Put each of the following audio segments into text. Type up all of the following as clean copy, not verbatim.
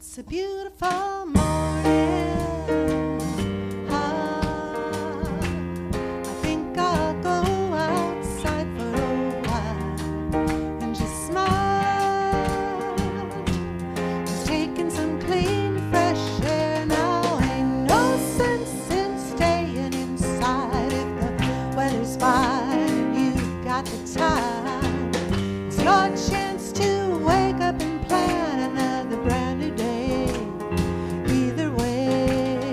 It's a beautiful morning. I think I'll go outside for a while and just smile. Just taking some clean, fresh air now. Ain't no sense in staying inside if the weather's fine and you've got the time. It's your chance to wake up and plan another brand new day. Either way,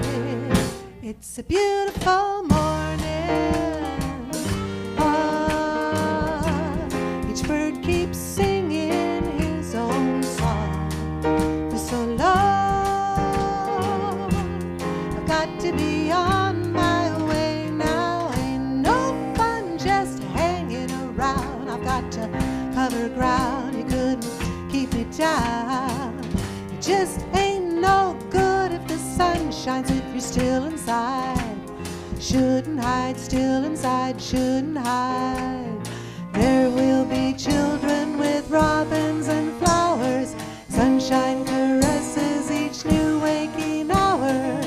it's a beautiful morning. Each bird keeps singing his own song for so long. I've got to be on my way now. Ain't no fun just hanging around. I've got to cover ground. You couldn't keep me down. It just ain't no good if the sun shines if you're still inside. Shouldn't hide, still inside, shouldn't hide. There will be children with robins and flowers. Sunshine caresses each new waking hour.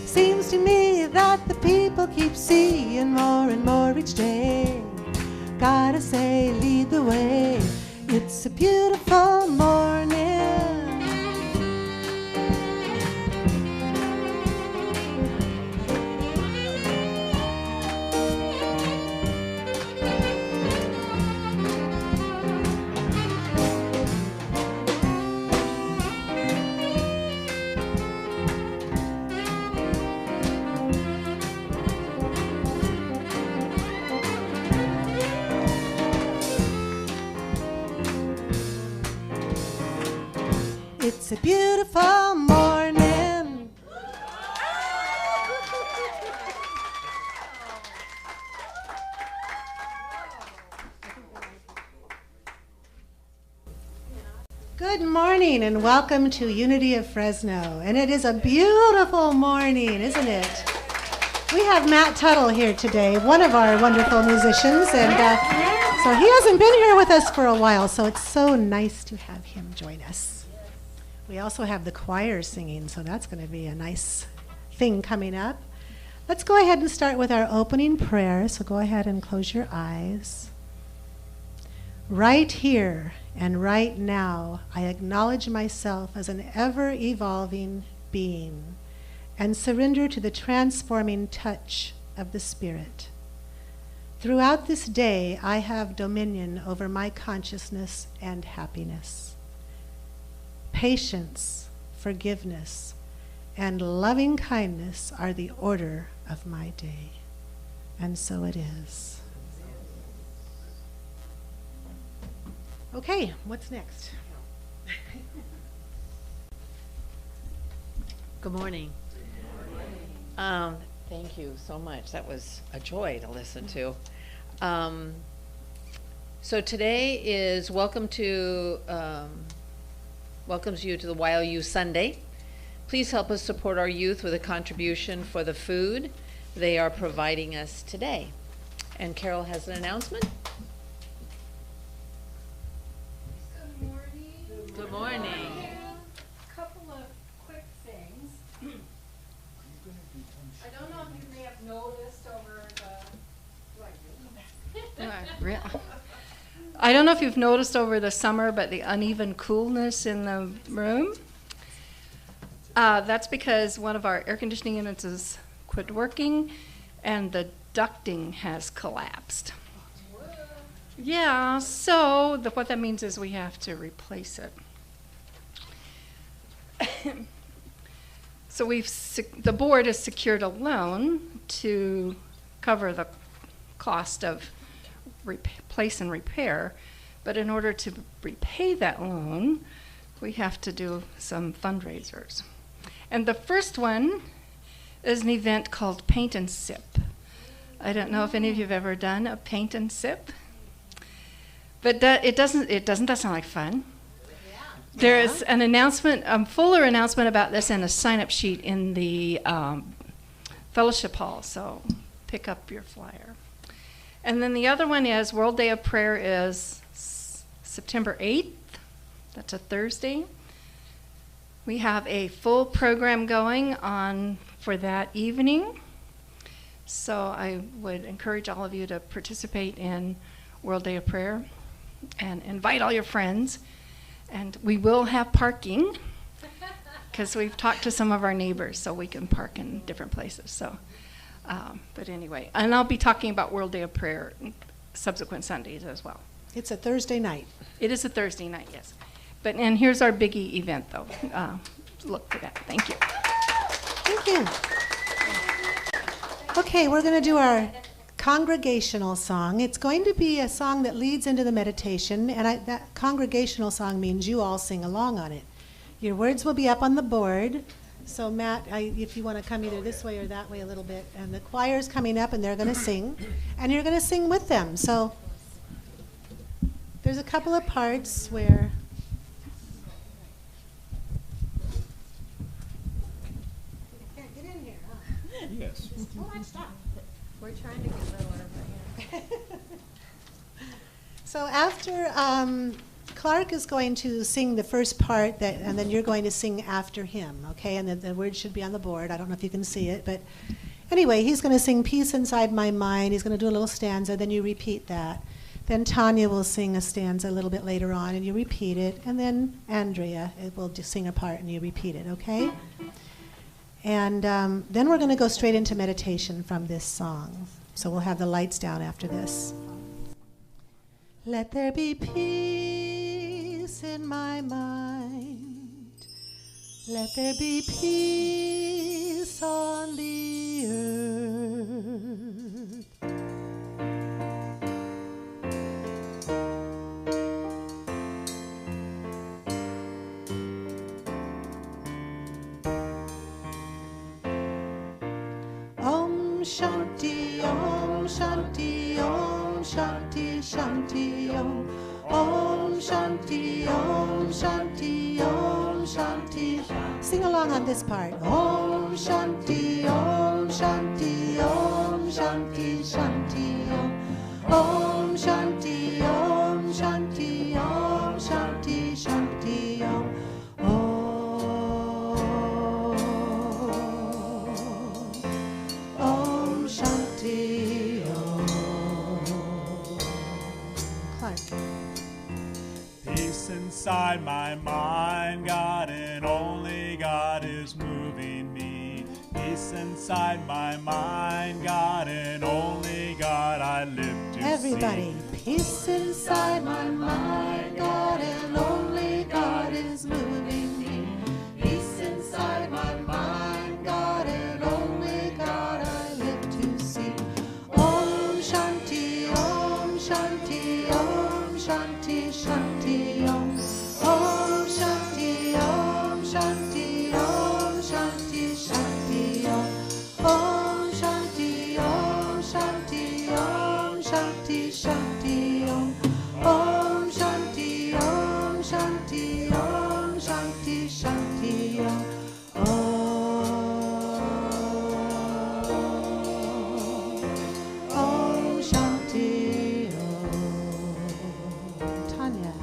Seems to me that the people keep seeing more and more each day. Gotta say, lead the way. It's a beautiful morning. It's a beautiful morning. Good morning and welcome to Unity of Fresno. And it is a beautiful morning, isn't it? We have Matt Tuttle here today, one of our wonderful musicians. And so he hasn't been here with us for a while, so it's so nice to have him join us. We also have the choir singing, so that's going to be a nice thing coming up. Let's go ahead and start with our opening prayer, so go ahead and close your eyes. Right here and right now, I acknowledge myself as an ever-evolving being and surrender to the transforming touch of the Spirit. Throughout this day, I have dominion over my consciousness and happiness. Patience, forgiveness, and loving kindness are the order of my day. And so it is. Okay, what's next? Good morning. Thank you so much. That was a joy to listen to. So today is welcomes you to the YOU Sunday. Please help us support our youth with a contribution for the food they are providing us today. And Carol has an announcement. Good morning. Good morning. A couple of quick things. I don't know if you may have noticed over I don't know if you've noticed over the summer, but the uneven coolness in the room. That's because one of our air conditioning units has quit working and the ducting has collapsed. Yeah, so what that means is we have to replace it. So the board has secured a loan to cover the cost of replace and repair, but in order to repay that loan, we have to do some fundraisers. And the first one is an event called Paint and Sip. I don't know if any of you have ever done a paint and sip, but doesn't that sound like fun? Yeah. There is an announcement, a fuller announcement about this and a sign-up sheet in the fellowship hall, so pick up your flyer. And then the other one is World Day of Prayer is September 8th. That's a Thursday. We have a full program going on for that evening. So I would encourage all of you to participate in World Day of Prayer and invite all your friends. And we will have parking because we've talked to some of our neighbors so we can park in different places. So, but anyway, and I'll be talking about World Day of Prayer subsequent Sundays as well. It's a Thursday night. It is a Thursday night, yes. And here's our biggie event, though. Look for that. Thank you. Thank you. Okay, we're going to do our congregational song. It's going to be a song that leads into the meditation, and that congregational song means you all sing along on it. Your words will be up on the board. So Matt, if you want to come either this way or that way a little bit, and the choir's coming up and they're going to sing, and you're going to sing with them. So there's a couple of parts where Yes. We're trying to get lower. So after Clark is going to sing the first part, and then you're going to sing after him, okay? And the words should be on the board. I don't know if you can see it, but anyway, he's going to sing "Peace Inside My Mind." He's going to do a little stanza, then you repeat that. Then Tanya will sing a stanza a little bit later on, and you repeat it. And then Andrea will just sing a part, and you repeat it, okay? And then we're going to go straight into meditation from this song. So we'll have the lights down after this. Let there be peace in my mind. Let there be peace on the earth. Shanti Om, Shanti Om, Shanti Shanti Om, Om Shanti Om, Shanti Om, Shanti. Sing along on this part. Om Shanti Om, Shanti Om, Shanti Shanti Om, Om Shanti Om, Shanti Om, Shanti Shanti Om. Peace inside my mind, God and only God is moving me. Peace inside my mind, God and only God I live to Everybody, see. peace inside my mind, God and only God is moving me. Peace inside my mind, God and only God I live to see. Om Shanti, Om Shanti, Om Shanti, Shanti Om. Om Shanti, Om Shanti, Om Shanti, Shanti Om. Om Shanti, Om Shanti, Om Shanti, Shanti Om. Om Shanti, Om Shanti, Om Shanti, Shanti Om. Om Shanti Om. Tanya.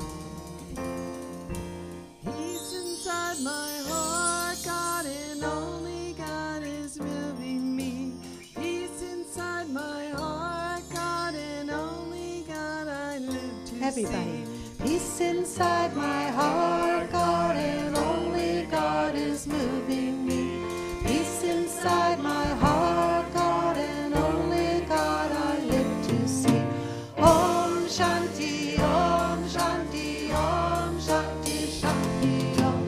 Peace inside my heart, God and only God is moving me. Peace inside my heart, God and only God I live to Everybody. see. Peace inside my heart, God and only God is moving me. Peace inside my heart, God and only God I live to see. Om Shanti, Om Shanti, Om Shanti, Shanti Om.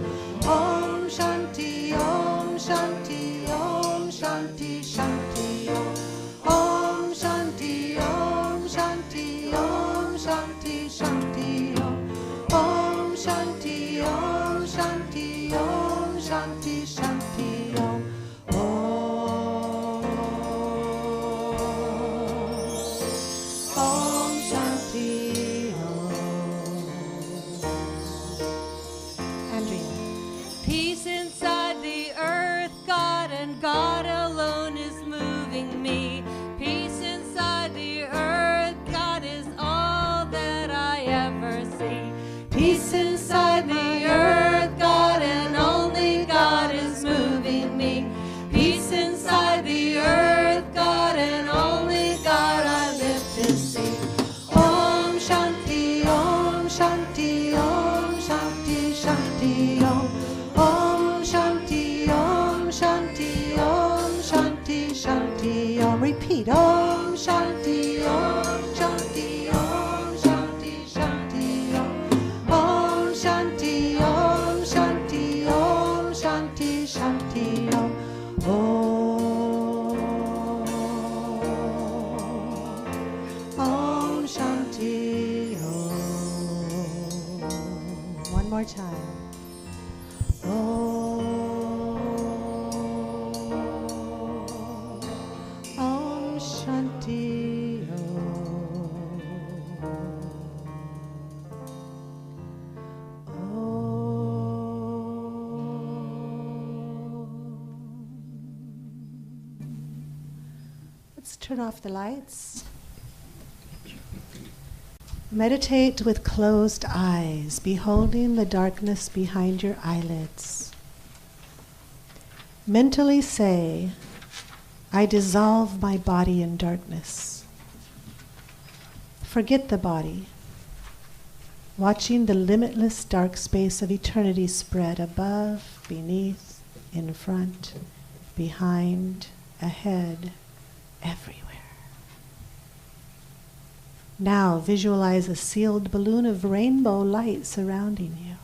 Om Shanti, Om Shanti, Om Shanti, Shanti Om. Om Shanti, Om Shanti, Om Shanti, Shanti Om. Om Shanti, Om Shanti, Om Shanti, Shanti Om. Om Shanti Om. Andrea. Peace inside the earth, God and God alone is moving me. Peace inside the earth, God is all that I ever see. Peace inside the earth, God and only repeat. Om Shanti, Om Shanti, Om Shanti, Shanti, Om. Om Shanti, Om Shanti, Om Shanti, Shanti, Om. Om Shanti, Om. One more time. Om Shanti, Let's turn off the lights. Meditate with closed eyes, beholding the darkness behind your eyelids. Mentally say, I dissolve my body in darkness. Forget the body, watching the limitless dark space of eternity spread above, beneath, in front, behind, ahead, everywhere. Now visualize a sealed balloon of rainbow light surrounding you.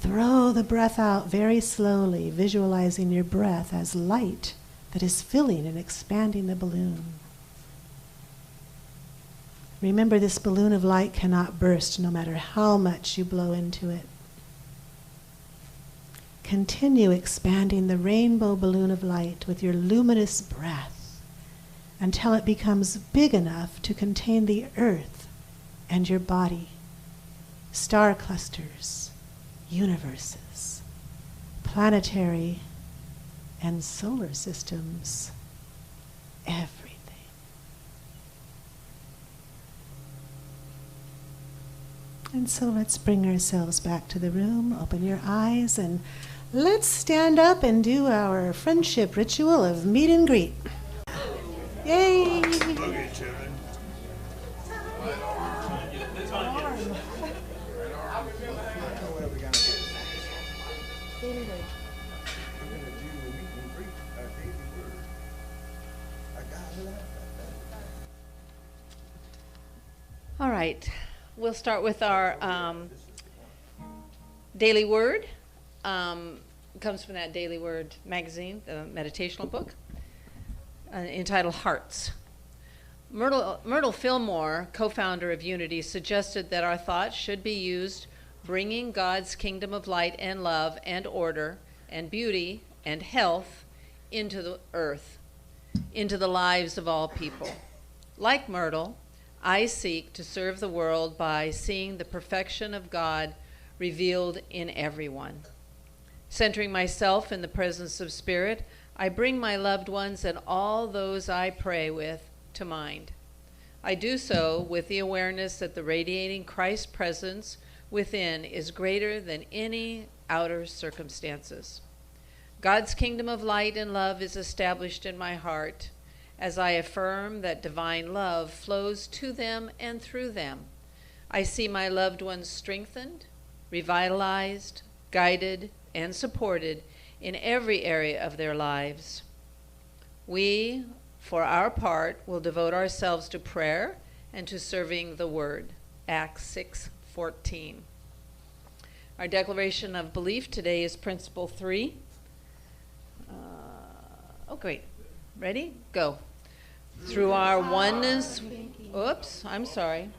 Throw the breath out very slowly, visualizing your breath as light that is filling and expanding the balloon. Remember, this balloon of light cannot burst no matter how much you blow into it. Continue expanding the rainbow balloon of light with your luminous breath until it becomes big enough to contain the earth and your body, star clusters, universes, planetary and solar systems, everything. And so let's bring ourselves back to the room, open your eyes, and let's stand up and do our friendship ritual of meet and greet. Yay! All right, we'll start with our daily word. Comes from that Daily Word magazine, the meditational book, entitled Hearts. Myrtle Fillmore, co-founder of Unity, suggested that our thoughts should be used bringing God's kingdom of light and love and order and beauty and health into the earth, into the lives of all people. Like Myrtle, I seek to serve the world by seeing the perfection of God revealed in everyone. Centering myself in the presence of Spirit, I bring my loved ones and all those I pray with to mind. I do so with the awareness that the radiating Christ presence within is greater than any outer circumstances. God's kingdom of light and love is established in my heart as I affirm that divine love flows to them and through them. I see my loved ones strengthened, revitalized, guided, and supported in every area of their lives. We, for our part, will devote ourselves to prayer and to serving the word. Acts 6:14. Our declaration of belief today is Principle 3. Great. Ready? Go. Through our oneness, I'm sorry.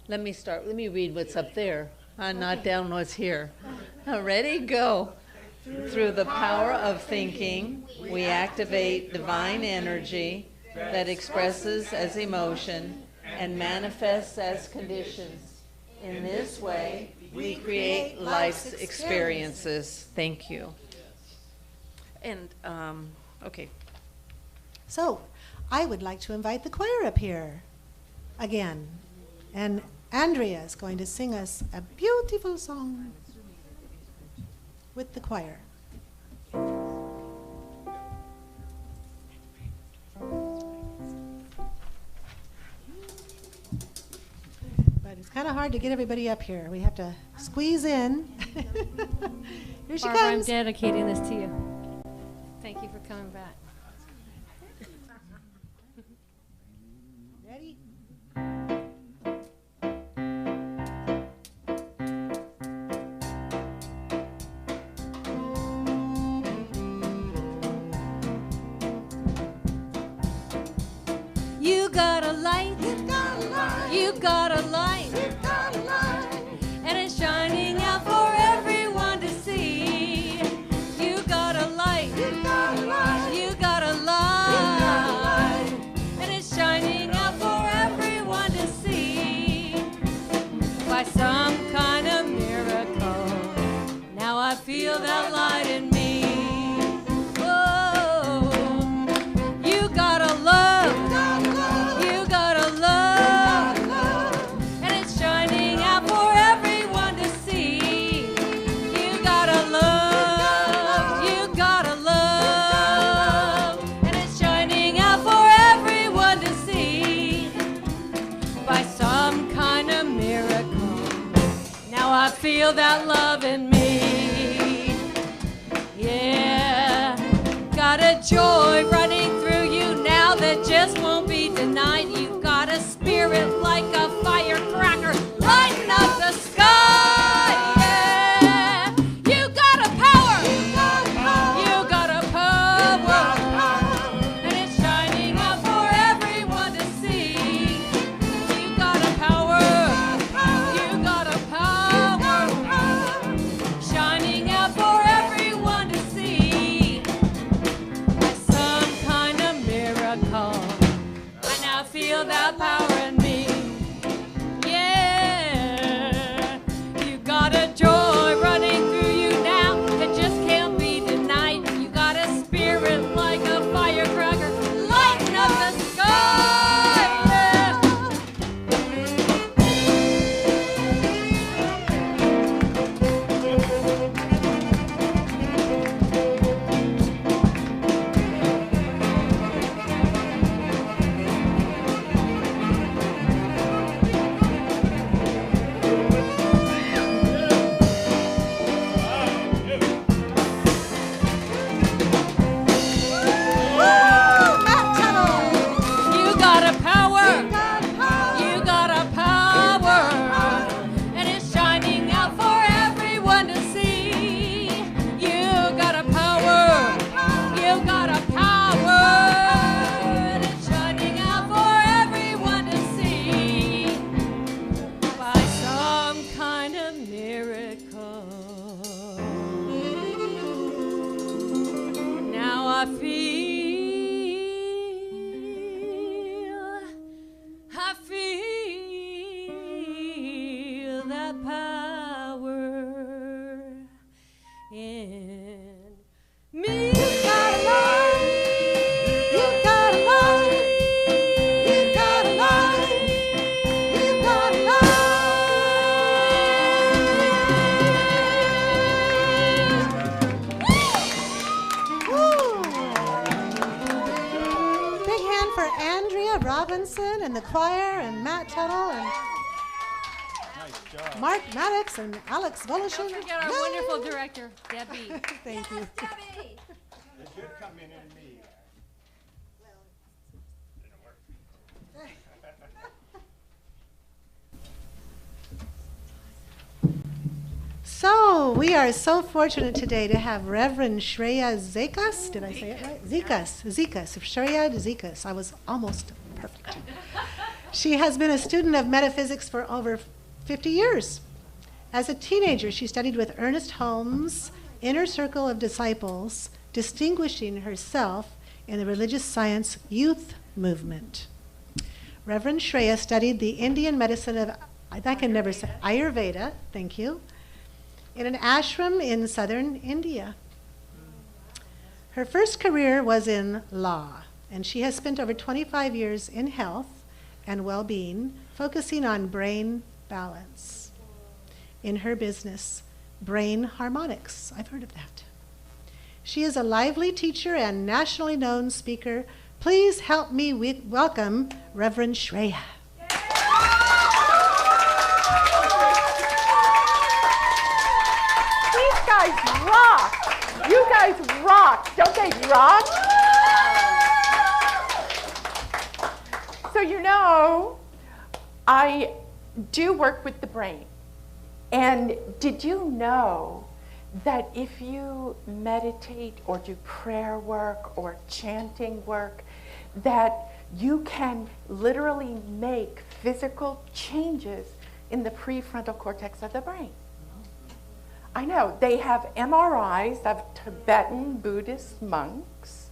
Let me read what's up there. Not down what's here. Ready? Go. Through the power of thinking, we activate divine energy that expresses as emotion and manifests as conditions. In this way, we create life's experiences. Thank you. And, okay. So, I would like to invite the choir up here again. And Andrea is going to sing us a beautiful song with the choir. But it's kind of hard to get everybody up here. We have to squeeze in. Here she Barbara, I'm comes. dedicating this to you. Thank you for coming back. You got a light. You got a light. You got a light. You got a light. And it's shining out for everyone to see. You got a light. You got a light. You got a light. And it's shining out for everyone to see. By some kind of miracle, now I feel that light in me. Oh, you got a love. You got a love. And it's shining out for everyone to see. You got a love. You got a love. And it's shining out for everyone to see. By some kind of miracle, now I feel that love in me. Yeah, got a joy running through you now that just won't be denied. You've got a spirit like a firecracker lighting up the sky. Yeah, you got a power. You got a power. And it's shining out for everyone to see. You got a power. You got a power. Shining out for everyone to see. By some kind of miracle, I now feel that power in me. Yeah, you got a joy running through you now that just can't be denied. You got a spirit like a firecracker lighting up the sky. Yeah. Matt Tuttle. You got a power. You got a power. And it's shining out for everyone to see. You got a power. You got a power. And it's shining out for everyone to see. By some kind of miracle. Now I feel that power in me. You got a light. You got a light. You got a light. You got a light. Woo! Big hand for Andrea Robinson and the choir and Matt Tuttle and Mark Maddox and Alex Voloshin. Don't forget our wonderful director, Debbie. Thank you. So we are so fortunate today to have Reverend Sreya Zekas. Did I say it right? Zekas. Sreya Zekas. I was almost perfect. She has been a student of metaphysics for over 50 years. As a teenager, she studied with Ernest Holmes' Inner Circle of Disciples, distinguishing herself in the religious science youth movement. Reverend Sreya studied the Indian medicine of, I can never say, Ayurveda, thank you, in an ashram in southern India. Her first career was in law, and she has spent over 25 years in health and well-being, focusing on brain balance. In her business, Brain Harmonics, I've heard of that. She is a lively teacher and nationally known speaker. Please help me welcome Reverend Sreya. These guys rock. You guys rock. Don't they rock? So you know, I do work with the brain. And did you know that if you meditate or do prayer work or chanting work, that you can literally make physical changes in the prefrontal cortex of the brain. I know, they have MRIs of Tibetan Buddhist monks,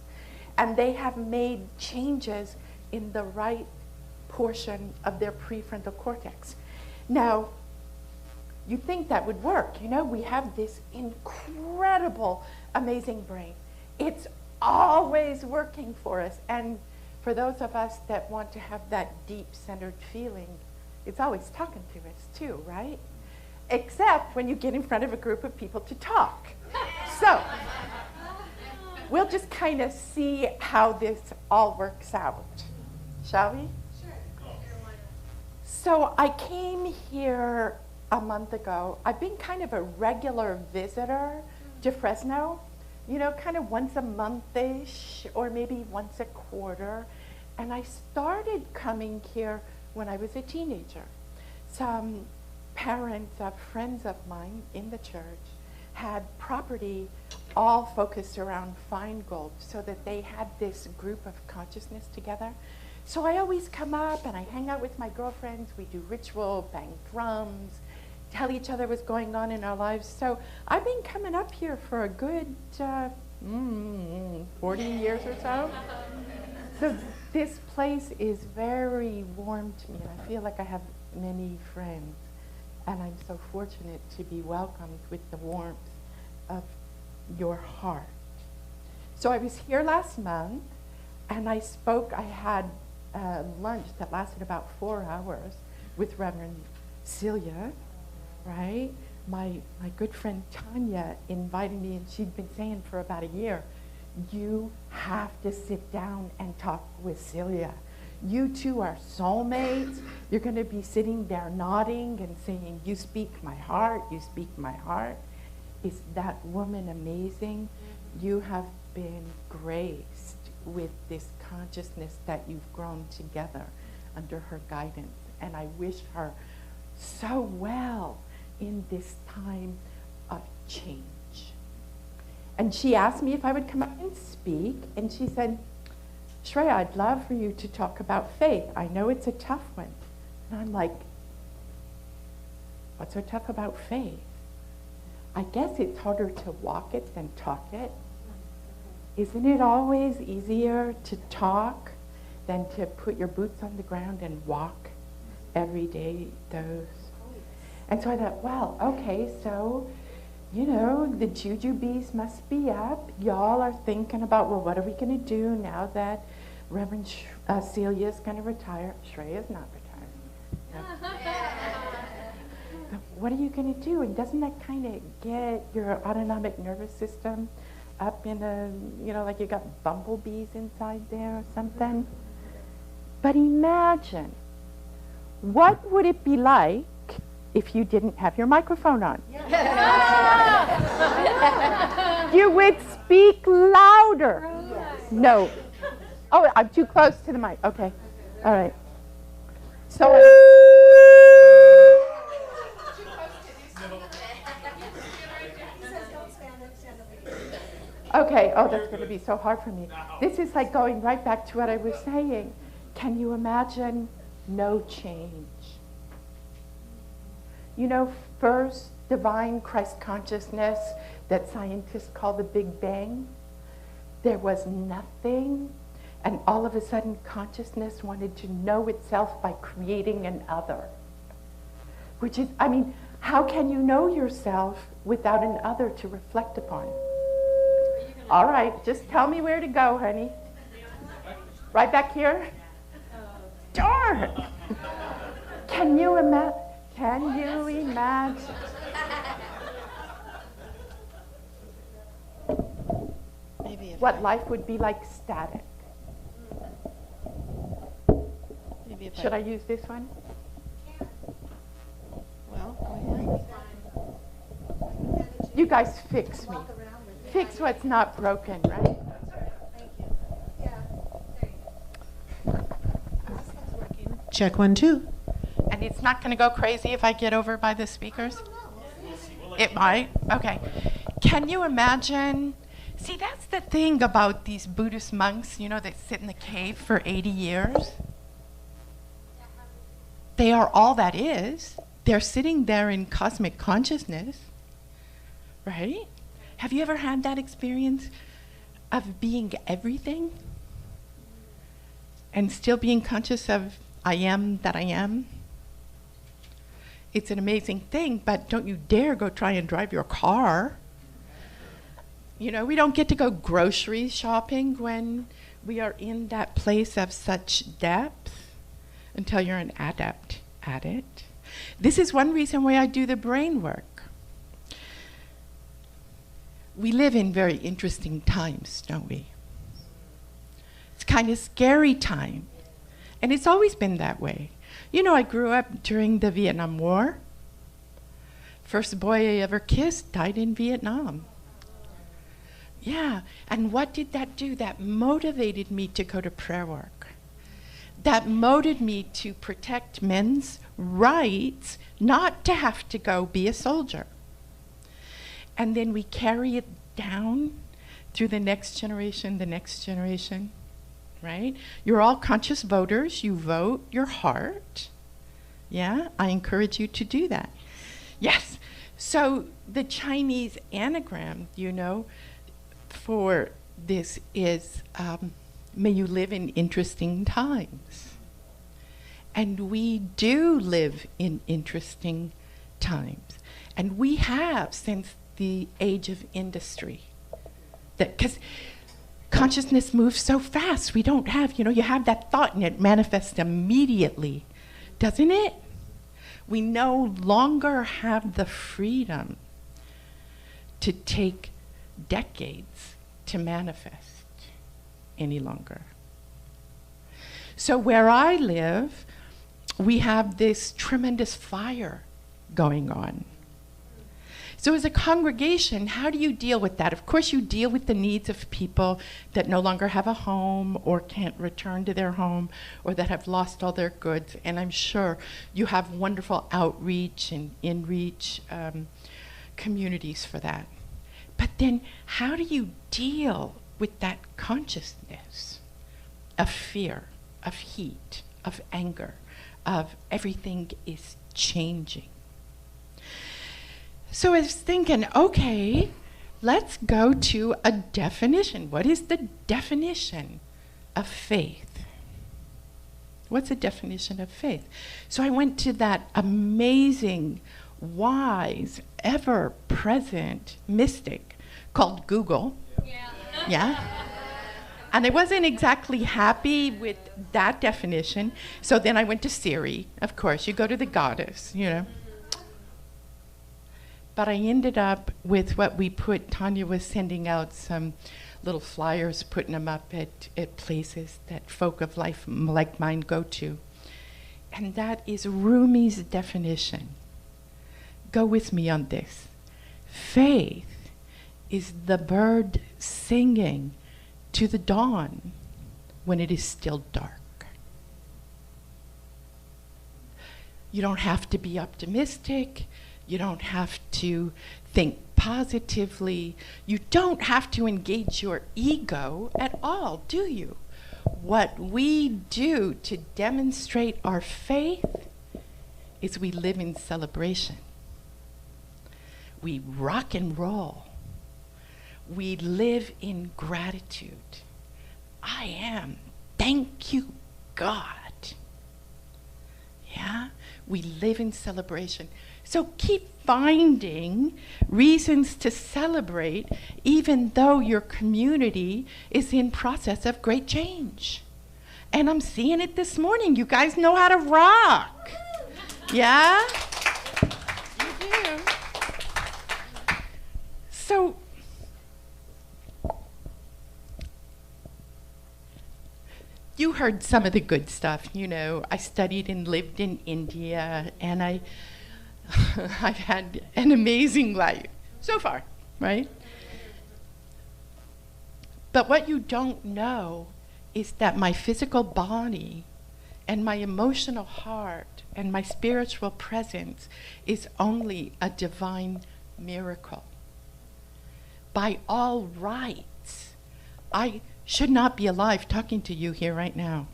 and they have made changes in the right portion of their prefrontal cortex. Now, you think that would work. You know, we have this incredible, amazing brain. It's always working for us. And for those of us that want to have that deep-centered feeling, it's always talking to us too, right? Except when you get in front of a group of people to talk. So, we'll just kind of see how this all works out. Shall we? Sure. So I came here a month ago. I've been kind of a regular visitor to Fresno, you know, kind of once a month-ish or maybe once a quarter. And I started coming here when I was a teenager. Some parents of friends of mine in the church had property all focused around fine gold so that they had this group of consciousness together. So I always come up and I hang out with my girlfriends. We do ritual, bang drums, tell each other what's going on in our lives. So I've been coming up here for a good 40 years or so. So this place is very warm to me, and I feel like I have many friends. And I'm so fortunate to be welcomed with the warmth of your heart. So I was here last month, and I had lunch that lasted about 4 hours with Reverend Celia, right? My good friend Tanya invited me, and she'd been saying for about a year, you have to sit down and talk with Celia. You two are soulmates. You're going to be sitting there nodding and saying, you speak my heart, you speak my heart. Is that woman amazing? You have been graced with this consciousness that you've grown together under her guidance. And I wish her so well in this time of change. And she asked me if I would come up and speak, and she said, Sreya, I'd love for you to talk about faith. I know it's a tough one. And I'm like, what's so tough about faith? I guess it's harder to walk it than talk it. Isn't it always easier to talk than to put your boots on the ground and walk every day those? And so I thought, well, okay, so, you know, the juju bees must be up. Y'all are thinking about, well, what are we going to do now that Reverend Celia is going to retire? Shreya's not retiring. No. What are you going to do? And doesn't that kind of get your autonomic nervous system up in a, you know, like you got bumblebees inside there or something? But imagine, what would it be like if you didn't have your microphone on? You would speak louder. No. Oh, I'm too close to the mic. Okay. All right. So. Okay. Oh, that's going to be so hard for me. This is like going right back to what I was saying. Can you imagine no change? You know, first divine Christ consciousness that scientists call the Big Bang, there was nothing, and all of a sudden consciousness wanted to know itself by creating an other. Which is, I mean, how can you know yourself without an other to reflect upon? All right, just tell me where to go, honey. Right back here? Darn! Can you imagine? Can you imagine? Maybe what life would be like static? Maybe if Should I use this one? Well, go ahead. You guys fix me. Fix what's not broken, right? Check 1, 2. And it's not going to go crazy if I get over by the speakers? It might? Okay. Can you imagine See, that's the thing about these Buddhist monks, you know, that sit in the cave for 80 years. They are all that is. They're sitting there in cosmic consciousness, right? Have you ever had that experience of being everything and still being conscious of I am that I am? It's an amazing thing, but don't you dare go try and drive your car. You know, we don't get to go grocery shopping when we are in that place of such depth until you're an adept at it. This is one reason why I do the brain work. We live in very interesting times, don't we? It's kind of scary time. And it's always been that way. You know, I grew up during the Vietnam War. First boy I ever kissed died in Vietnam. Yeah, and what did that do? That motivated me to go to prayer work. That motivated me to protect men's rights, not to have to go be a soldier. And then we carry it down through the next generation, right? You're all conscious voters. You vote your heart. Yeah, I encourage you to do that. Yes, so the Chinese anagram, you know, for this is, may you live in interesting times. And we do live in interesting times. And we have since the age of industry. Because consciousness moves so fast, we don't have, you know, you have that thought and it manifests immediately, doesn't it? We no longer have the freedom to take decades to manifest any longer. So where I live, we have this tremendous fire going on. So as a congregation, how do you deal with that? Of course, you deal with the needs of people that no longer have a home or can't return to their home or that have lost all their goods. And I'm sure you have wonderful outreach and in-reach communities for that. But then how do you deal with that consciousness of fear, of heat, of anger, of everything is changing? So I was thinking, okay, let's go to a definition. What is the definition of faith? What's the definition of faith? So I went to that amazing, wise, ever-present mystic called Google. Yeah. And I wasn't exactly happy with that definition. So then I went to Siri. Of course, you go to the goddess, you know. But I ended up with what we put, Tanya was sending out some little flyers, putting them up at places that folk of life like mine go to. And that is Rumi's definition. Go with me on this. Faith is the bird singing to the dawn when it is still dark. You don't have to be optimistic. You don't have to think positively. You don't have to engage your ego at all, do you? What we do to demonstrate our faith is we live in celebration. We rock and roll. We live in gratitude. I am. Thank you, God. Yeah? We live in celebration. So keep finding reasons to celebrate even though your community is in process of great change. And I'm seeing it this morning. You guys know how to rock. Yeah? You do. So you heard some of the good stuff. You know, I studied and lived in India, and I've had an amazing life so far, right? But what you don't know is that my physical body and my emotional heart and my spiritual presence is only a divine miracle. by all rights, I should not be alive talking to you here right now.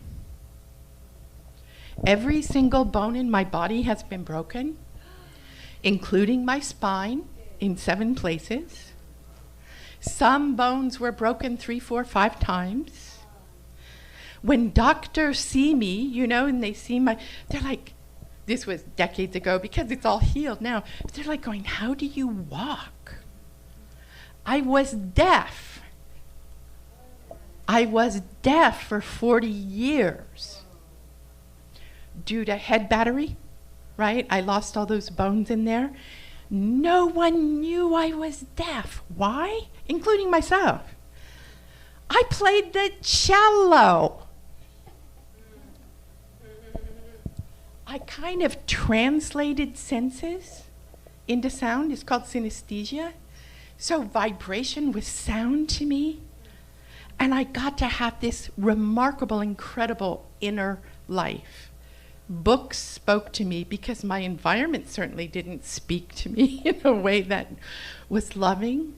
Every single bone in my body has been broken, including my spine in 7 places. Some bones were broken 3, 4, 5 times. When doctors see me, you know, and they see they're like, this was decades ago because it's all healed now, but they're like going, how do you walk? I was deaf. I was deaf for 40 years due to head battery, right? I lost all those bones in there. No one knew I was deaf. Why? Including myself. I played the cello. I kind of translated senses into sound. It's called synesthesia. So vibration was sound to me. And I got to have this remarkable, incredible inner life. Books spoke to me because my environment certainly didn't speak to me in a way that was loving.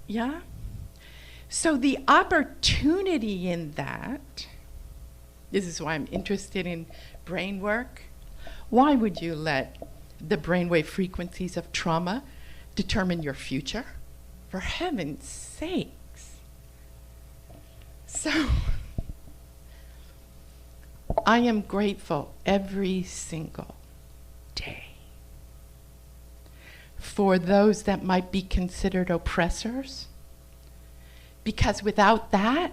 Yeah? So the opportunity in that, this is why I'm interested in brain work. Why would you let the brainwave frequencies of trauma determine your future? For heaven's sakes. So, I am grateful every single day for those that might be considered oppressors, because without that,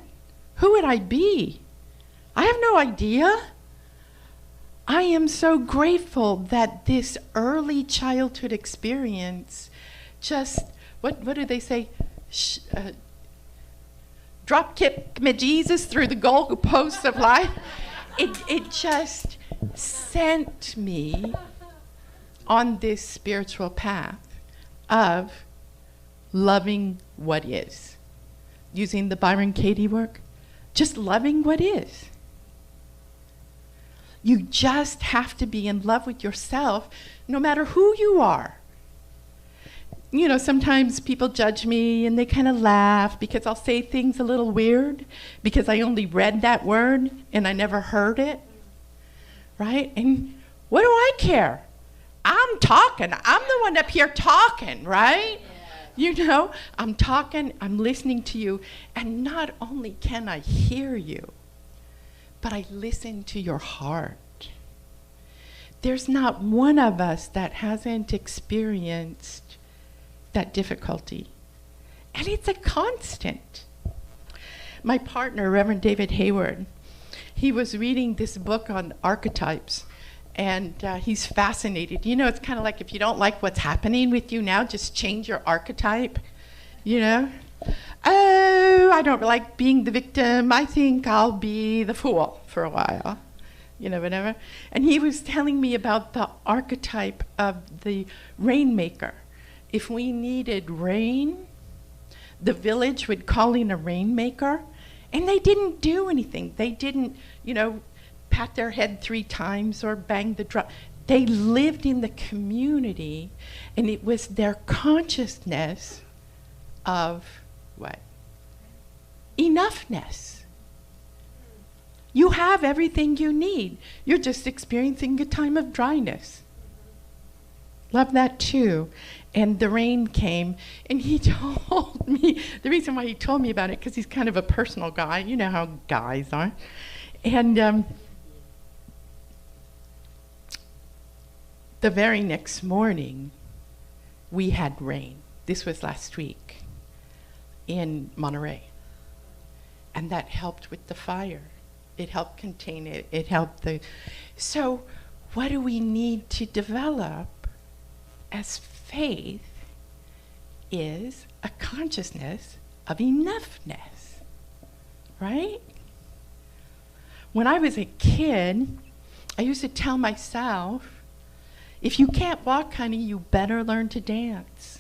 who would I be? I have no idea. I am so grateful that this early childhood experience just, what do they say? Drop kick me Jesus through the goalposts of life. It just sent me on this spiritual path of loving what is. Using the Byron Katie work, just loving what is. You just have to be in love with yourself no matter who you are. You know, sometimes people judge me and they kind of laugh because I'll say things a little weird because I only read that word and I never heard it, right? And what do I care? I'm talking. I'm the one up here talking, right? Yeah. You know, I'm talking, I'm listening to you, and not only can I hear you, but I listen to your heart. There's not one of us that hasn't experienced that difficulty. And it's a constant. My partner, Reverend David Hayward, he was reading this book on archetypes, and he's fascinated. You know, it's kind of like if you don't like what's happening with you now, just change your archetype, you know? Oh, I don't like being the victim. I think I'll be the fool for a while, you know, whatever. And he was telling me about the archetype of the rainmaker. If we needed rain, the village would call in a rainmaker, and they didn't do anything. They didn't, you know, pat their head 3 times or bang the drum. They lived in the community, and it was their consciousness of what? Enoughness. You have everything you need. You're just experiencing a time of dryness. Love that too. And the rain came, and he told me, the reason why he told me about it, because he's kind of a personal guy. You know how guys are. And the very next morning, we had rain. This was last week in Monterey. And that helped with the fire. It helped contain it. It helped the... So what do we need to develop as faith is a consciousness of enoughness, right? When I was a kid, I used to tell myself, if you can't walk, honey, you better learn to dance,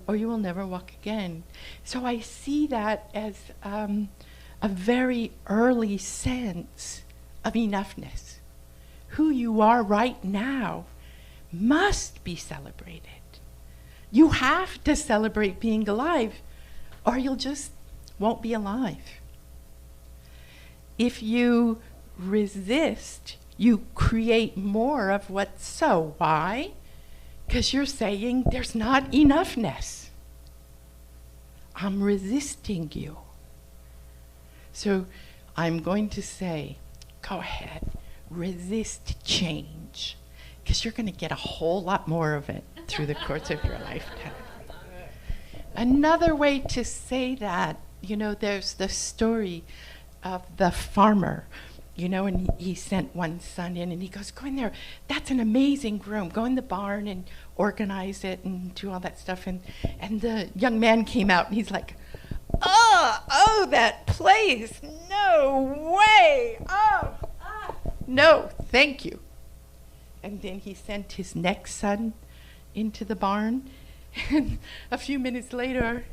or you will never walk again. So I see that as a very early sense of enoughness. Who you are right now must be celebrated. You have to celebrate being alive, or you'll just won't be alive. If you resist, you create more of what's so. Why? Because you're saying there's not enoughness. I'm resisting you. So I'm going to say, go ahead, resist change, because you're going to get a whole lot more of it through the course of your lifetime. Another way to say that, there's the story of the farmer, and he sent one son in, and he goes, go in there, that's an amazing room, go in the barn and organize it and do all that stuff. And the young man came out, and he's like, oh, that place, no way, no, thank you. And then he sent his next son into the barn, and a few minutes later,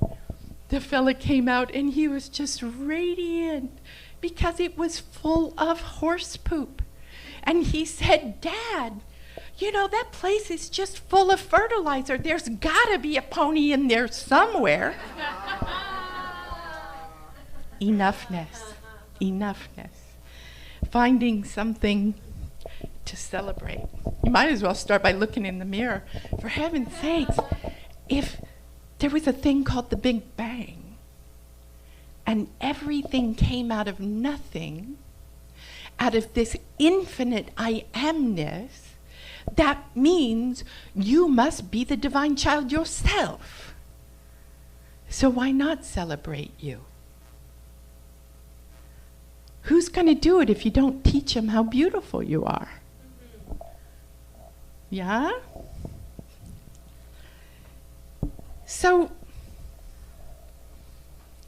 the fella came out, and he was just radiant because it was full of horse poop. And he said, Dad, that place is just full of fertilizer. There's gotta be a pony in there somewhere. Enoughness. Finding something to celebrate. You might as well start by looking in the mirror. For heaven's sakes, if there was a thing called the Big Bang, and everything came out of nothing, out of this infinite I amness, that means you must be the divine child yourself. So why not celebrate you? Who's going to do it if you don't teach them how beautiful you are? Yeah? So,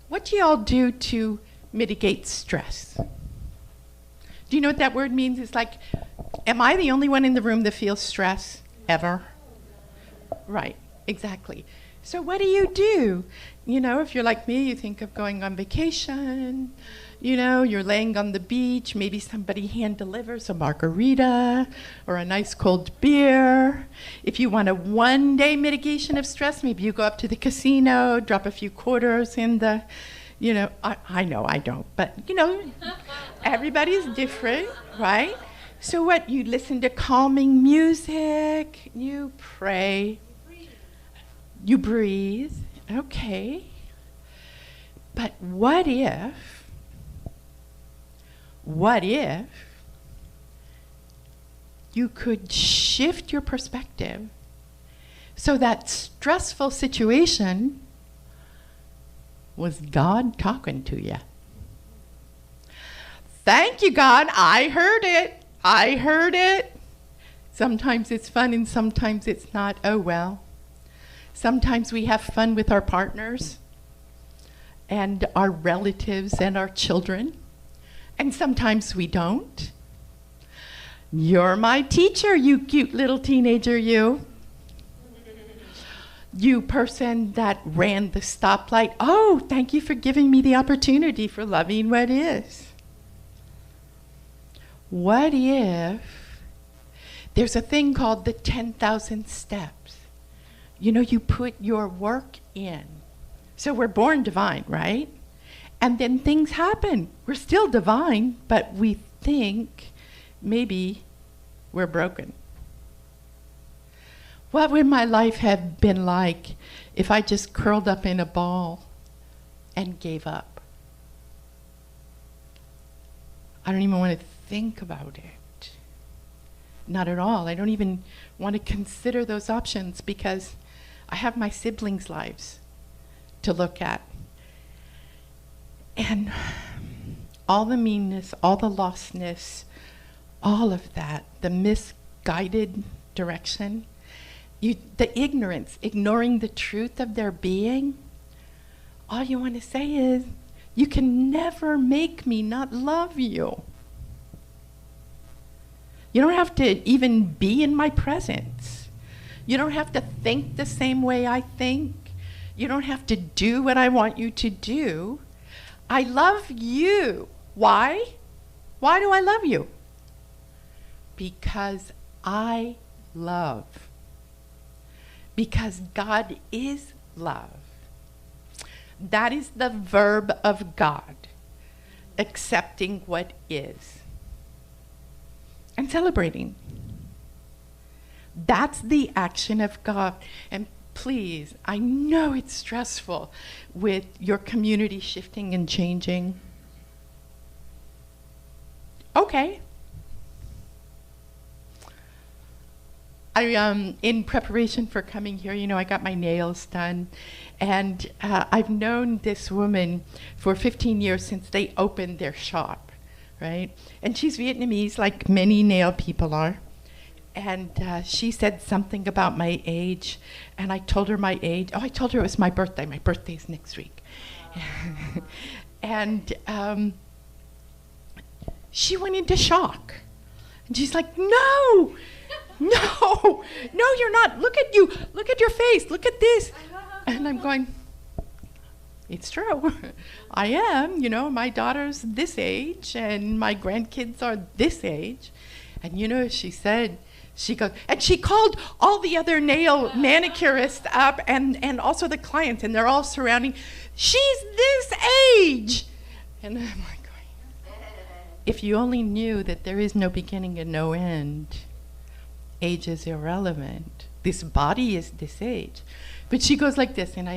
what do y'all do to mitigate stress? Do you know what that word means? It's like, am I the only one in the room that feels stress ever? Right, exactly. So what do? If you're like me, you think of going on vacation, you're laying on the beach, maybe somebody hand delivers a margarita or a nice cold beer. If you want a one-day mitigation of stress, maybe you go up to the casino, drop a few quarters in the, I know I don't, but everybody's different, right? So what, you listen to calming music, you pray, you breathe, okay. But what if you could shift your perspective so that stressful situation was God talking to you? Thank you, God. I heard it. Sometimes it's fun and sometimes it's not. Oh, well. Sometimes we have fun with our partners and our relatives and our children. And sometimes we don't. You're my teacher, you cute little teenager, you. You person that ran the stoplight. Oh, thank you for giving me the opportunity for loving what is. What if there's a thing called the 10,000 steps? You put your work in. So we're born divine, right? And then things happen. We're still divine, but we think maybe we're broken. What would my life have been like if I just curled up in a ball and gave up? I don't even want to think about it. Not at all. I don't even want to consider those options because I have my siblings' lives to look at. And all the meanness, all the lostness, all of that, the misguided direction, the ignorance, ignoring the truth of their being, all you want to say is, you can never make me not love you. You don't have to even be in my presence. You don't have to think the same way I think. You don't have to do what I want you to do. I love you. Why? Why do I love you? Because I love. because God is love. That is the verb of God, accepting what is and celebrating. That's the action of God. And please, I know it's stressful with your community shifting and changing. Okay. In preparation for coming here, I got my nails done. And I've known this woman for 15 years since they opened their shop, right? And she's Vietnamese, like many nail people are. And she said something about my age. And I told her my age. Oh, I told her it was my birthday. My birthday's next week. And she went into shock. And she's like, no, you're not. Look at you. Look at your face. Look at this. And I'm going, it's true. I am. My daughter's this age, and my grandkids are this age. And she said, she goes, and she called all the other nail manicurists up and also the clients, and they're all surrounding. She's this age. And I'm like, if you only knew that there is no beginning and no end, age is irrelevant. This body is this age. But she goes like this, and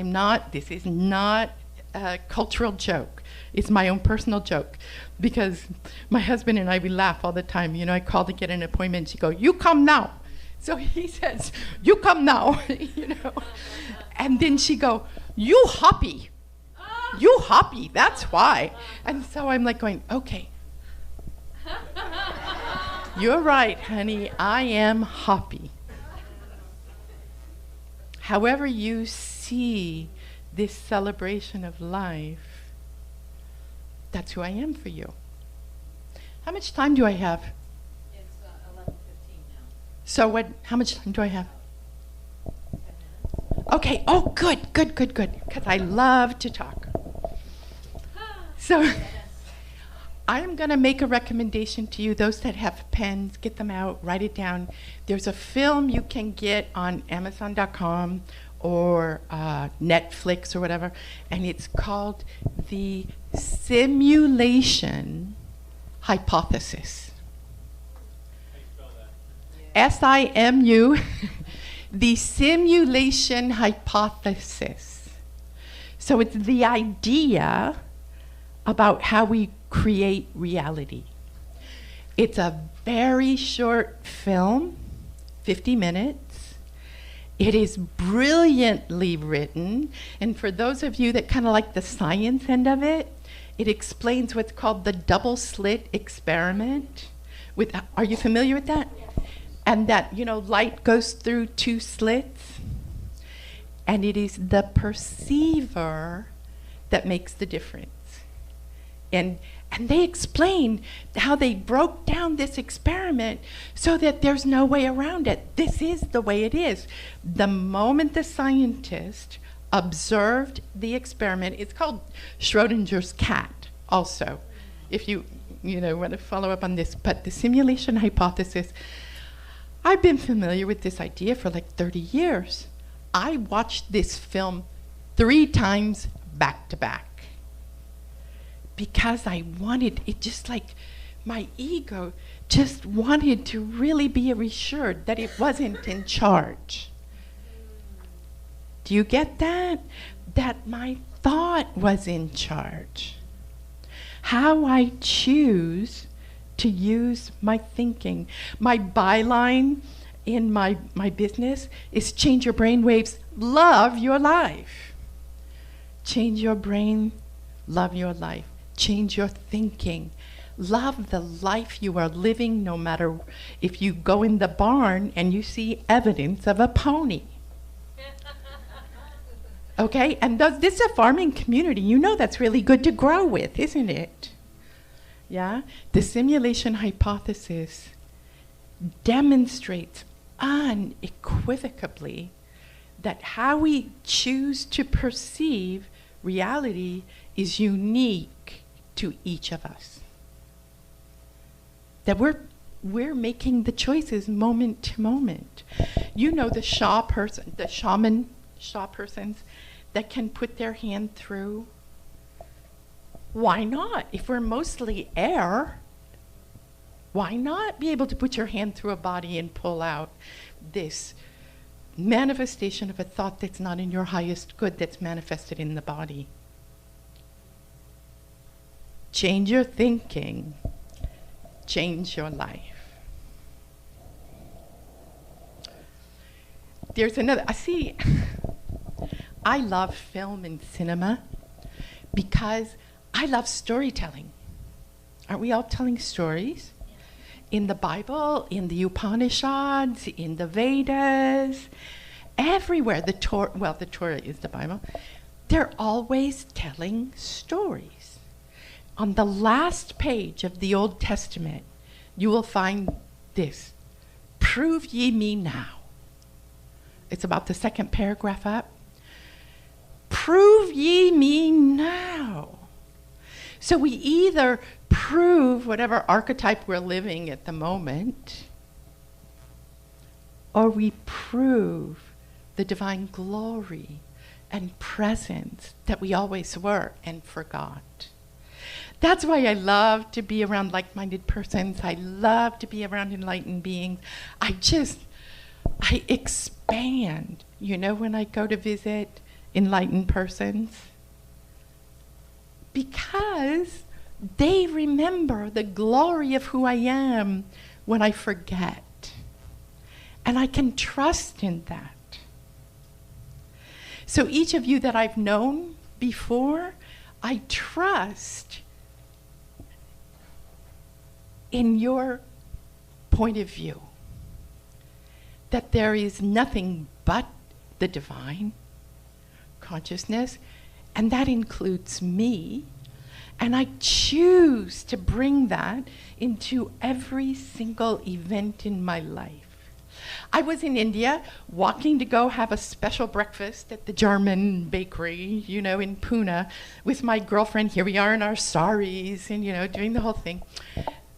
this is not a cultural joke. It's my own personal joke. Because my husband and I, we laugh all the time. I call to get an appointment. She goes, you come now. So he says, you come now. And then she go, you hoppy. You hoppy, that's why. And so I'm like going, okay. You're right, honey. I am hoppy. However you see this celebration of life, that's who I am for you. How much time do I have? It's 11:15 now. So how much time do I have? 10 minutes. Okay, oh, good, because I love to talk. So I am going to make a recommendation to you. Those that have pens, get them out, write it down. There's a film you can get on Amazon.com or Netflix or whatever, and it's called The Simulation Hypothesis. SIMU, The Simulation Hypothesis. So it's the idea about how we create reality. It's a very short film, 50 minutes. It is brilliantly written, and for those of you that kind of like the science end of it, it explains what's called the double slit experiment. Are you familiar with that? Yes. And that, light goes through two slits, and it is the perceiver that makes the difference. And they explained how they broke down this experiment so that there's no way around it. This is the way it is. The moment the scientist observed the experiment, it's called Schrodinger's cat also, if you want to follow up on this. But the simulation hypothesis, I've been familiar with this idea for like 30 years. I watched this film 3 times back to back. Because I wanted it, just like my ego just wanted to really be reassured that it wasn't in charge. Do you get that? That my thought was in charge. How I choose to use my thinking. My byline in my business is change your brain waves, love your life. Change your brain, love your life. Change your thinking. Love the life you are living, no matter if you go in the barn and you see evidence of a pony. Okay? And this is a farming community. That's really good to grow with, isn't it? Yeah? The simulation hypothesis demonstrates unequivocally that how we choose to perceive reality is unique to each of us. That we're we're making the choices moment to moment. You know the Shaw persons that can put their hand through. Why not? If we're mostly air, why not be able to put your hand through a body and pull out this manifestation of a thought that's not in your highest good, that's manifested in the body? Change your thinking, change your life. There's another, I love film and cinema because I love storytelling. Aren't we all telling stories? In the Bible, in the Upanishads, in the Vedas, everywhere, the Torah is the Bible, they're always telling stories. On the last page of the Old Testament, you will find this: prove ye me now. It's about the second paragraph up. Prove ye me now. So we either prove whatever archetype we're living at the moment, or we prove the divine glory and presence that we always were and forgot. That's why I love to be around like-minded persons. I love to be around enlightened beings. I expand, when I go to visit enlightened persons, because they remember the glory of who I am when I forget. And I can trust in that. So each of you that I've known before, I trust in your point of view that there is nothing but the divine consciousness, and that includes me. And I choose to bring that into every single event in my life. I was in India walking to go have a special breakfast at the German bakery, in Pune with my girlfriend. Here we are in our saris and, doing the whole thing.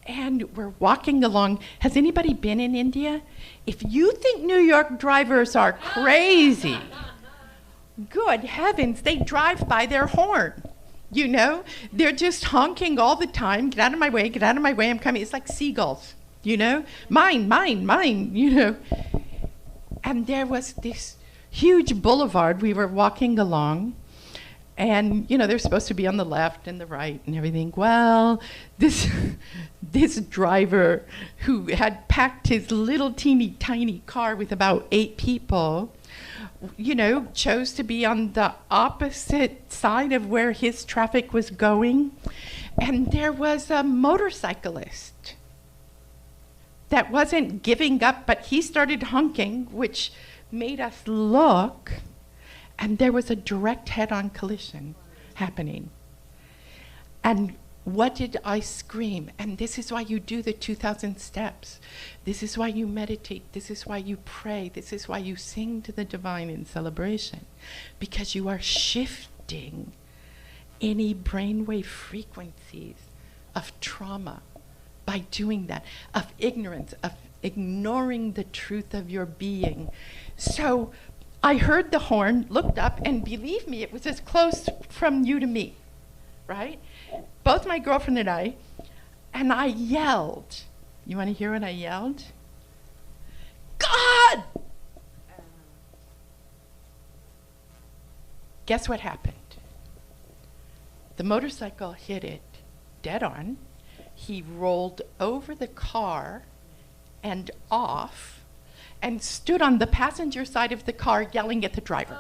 And we're walking along. Has anybody been in India? If you think New York drivers are crazy, good heavens, they drive by their horn. They're just honking all the time. Get out of my way, get out of my way, I'm coming. It's like seagulls, mine, mine, mine, And there was this huge boulevard we were walking along. And, they're supposed to be on the left and the right and everything. Well, this driver who had packed his little teeny tiny car with about 8 people, chose to be on the opposite side of where his traffic was going. And there was a motorcyclist that wasn't giving up, but he started honking, which made us look. And there was a direct head-on collision happening. And what did I scream? And this is why you do the 2,000 steps. This is why you meditate. This is why you pray. This is why you sing to the divine in celebration. Because you are shifting any brainwave frequencies of trauma by doing that, of ignorance, of ignoring the truth of your being. So I heard the horn, looked up, and believe me, it was as close from you to me, right? Both my girlfriend and I yelled. You want to hear what I yelled? God! Guess what happened? The motorcycle hit it dead on. He rolled over the car and off, and stood on the passenger side of the car yelling at the driver.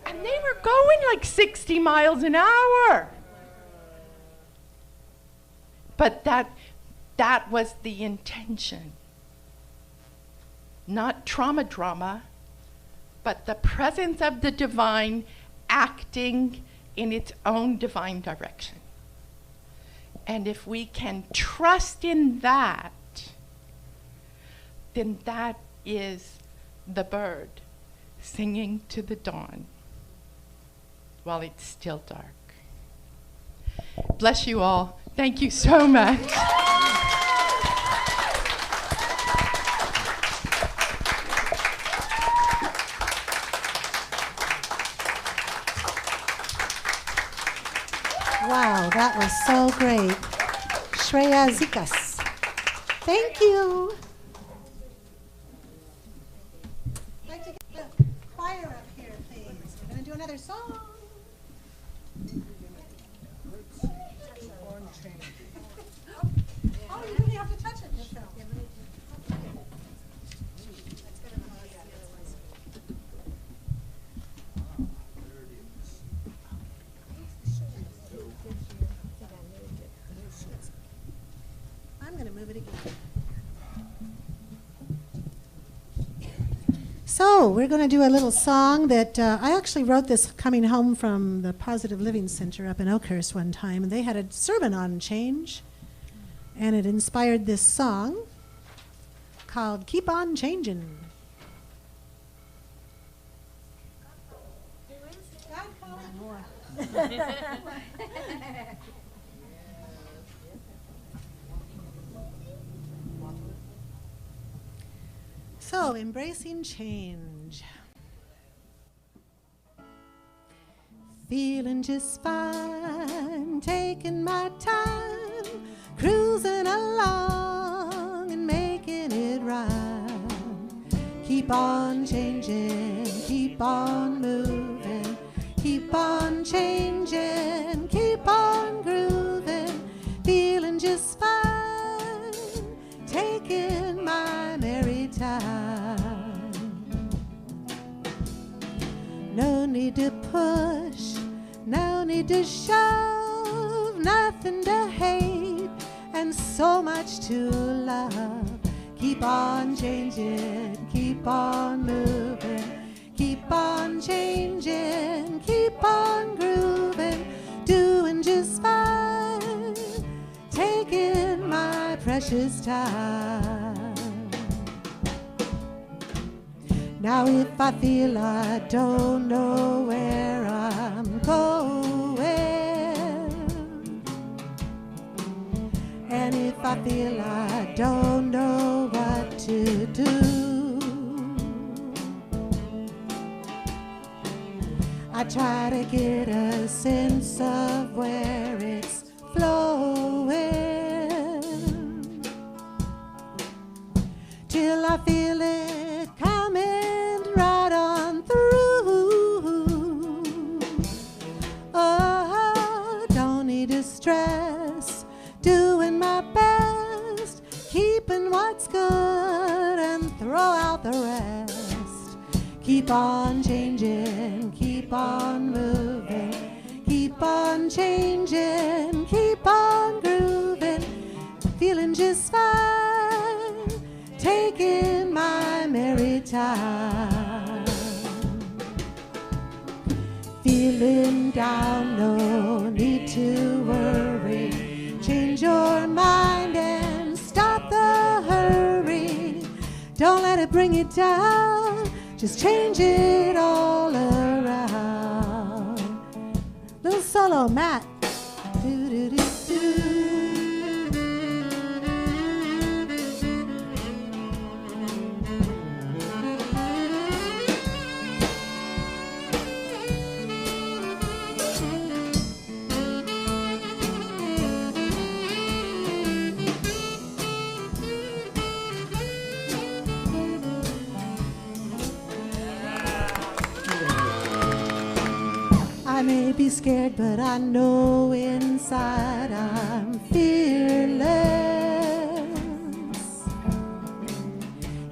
And they were going like 60 miles an hour. But that was the intention. Not trauma drama, but the presence of the divine acting in its own divine direction. And if we can trust in that, then that is the bird singing to the dawn while it's still dark. Bless you all. Thank you so much. Wow, that was so great. Sreya Zekas. Thank you. I'd like to get the choir up here, please. We're going to do another song. Oh, you really have to touch it yourself. I'm going to move it again. So we're going to do a little song that I actually wrote this coming home from the Positive Living Center up in Oakhurst one time, and they had a sermon on change, and it inspired this song called Keep On Changin'. So, embracing change. Feeling just fine, taking my time, cruising along and making it right. Keep on changing, keep on moving, keep on changing, keep on grooving, feeling just fine, taking my merry time. No need to push, no need to shove, nothing to hate, and so much to love. Keep on changing, keep on moving, keep on changing, keep on grooving, doing just fine, taking my precious time. Now if I feel I don't know where I'm going, and if I feel I don't know what to do, I try to get a sense of where it's flowing, till I feel it coming right on through. Oh, don't need to stress, doing my best, keeping what's good and throw out the rest. Keep on changing, keep on moving, keep on changing, keep on grooving, feeling just fine, taking my merry time. Feeling down, no need to worry, change your mind and stop the hurry. Don't let it bring you down, just change it all around. Little solo, Matt. Do, do, do, do. I may be scared, but I know inside I'm fearless.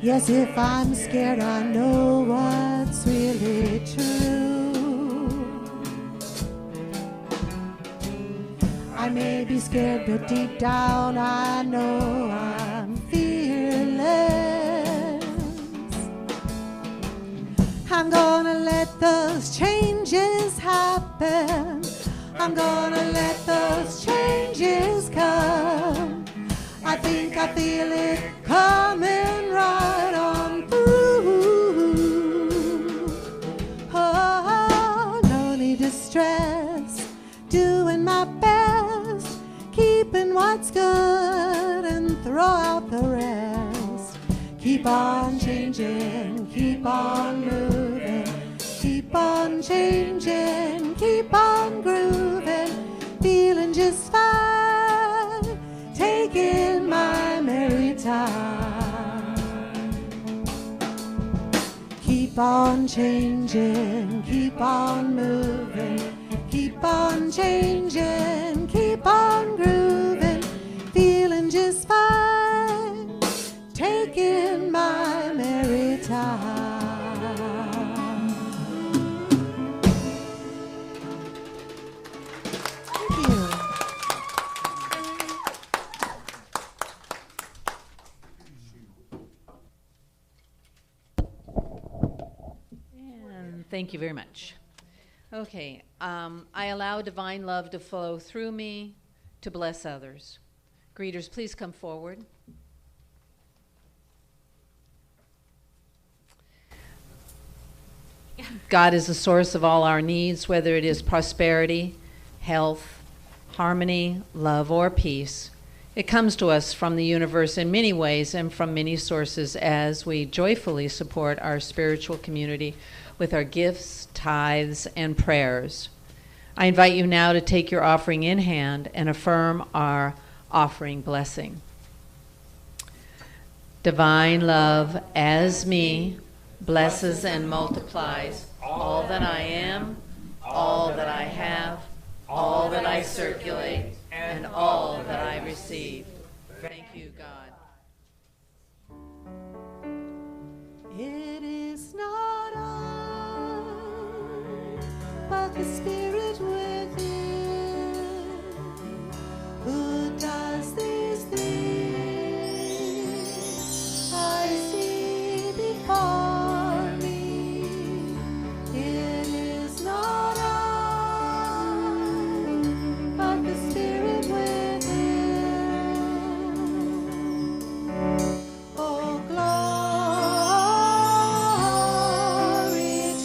Yes, if I'm scared, I know what's really true. I may be scared, but deep down I know I'm fearless. I'm gonna let those changes happen. I'm gonna let those changes come. I think I feel it coming right on through. Oh, no need to stress, doing my best, keeping what's good and throw out the rest. Keep on changing, keep on moving, keep on changing, keep on grooving, feel just fine, taking my merry time. Keep on changing, keep on moving, keep on changing, keep on grooving, feeling just fine, taking my merry time. Thank you. And thank you very much. Okay, I allow divine love to flow through me to bless others. Greeters, please come forward. God is the source of all our needs, whether it is prosperity, health, harmony, love, or peace. It comes to us from the universe in many ways and from many sources as we joyfully support our spiritual community with our gifts, tithes, and prayers. I invite you now to take your offering in hand and affirm our offering blessing. Divine love as me blesses and multiplies all that I am, all that I have, all that I circulate, and all that I receive. Thank you, God. It is not I, but the Spirit within, who does these things I see before me. It is not I, but the Spirit within. Oh, glory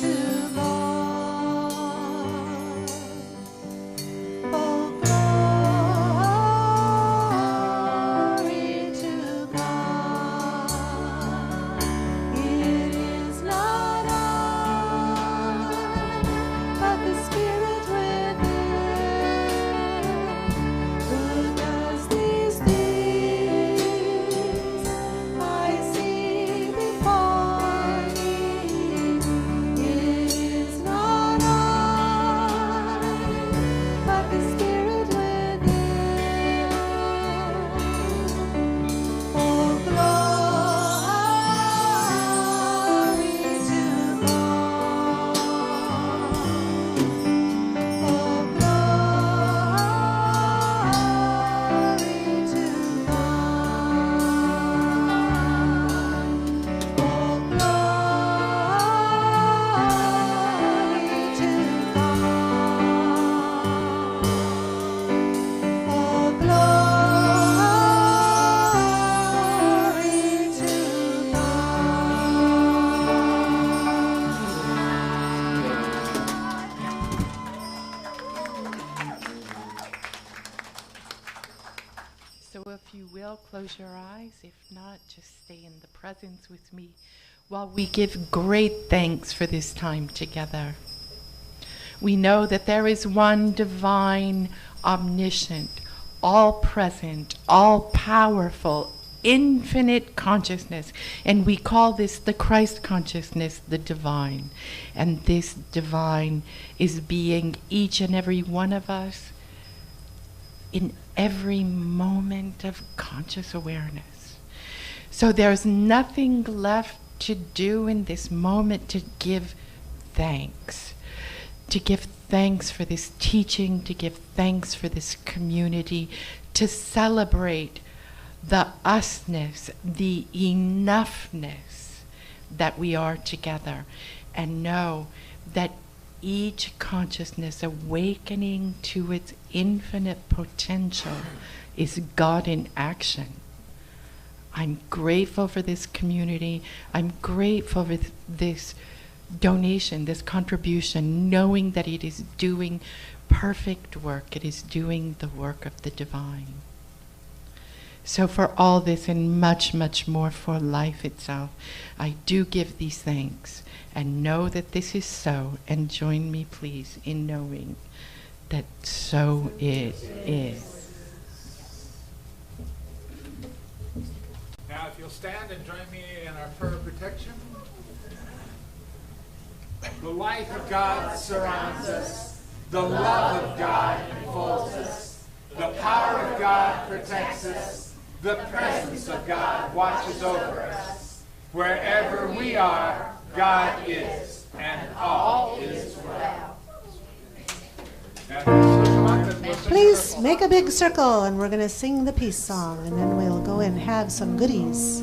to God. Oh, glory to God. It is not I, but the Spirit within, who does these things I see before me. It is not I, but the Spirit within. Oh, glory to God. Oh, glory to God. Oh, glory to God. Oh, glory to So if you will, close your eyes. If not, just stay in the presence with me while we give great thanks for this time together. We know that there is one divine, omniscient, all-present, all-powerful, infinite consciousness, and we call this the Christ consciousness, the divine. And this divine is being each and every one of us in every moment of conscious awareness. So there's nothing left to do in this moment to give thanks. To give thanks for this teaching, to give thanks for this community, to celebrate the usness, the enoughness that we are together, and know that each consciousness awakening to its infinite potential is God in action. I'm grateful for this community. I'm grateful for this donation, this contribution, knowing that it is doing perfect work. It is doing the work of the divine. So for all this and much, much more for life itself, I do give these thanks and know that this is so, and join me please in knowing that so it is. Now, if you'll stand and join me in our prayer of protection. The light of God surrounds us. The love of God enfolds us. The power of God protects us. The presence of God watches over us. Wherever we are, God is, and all is well. Please make a big circle, and we're going to sing the peace song, and then we'll go and have some goodies.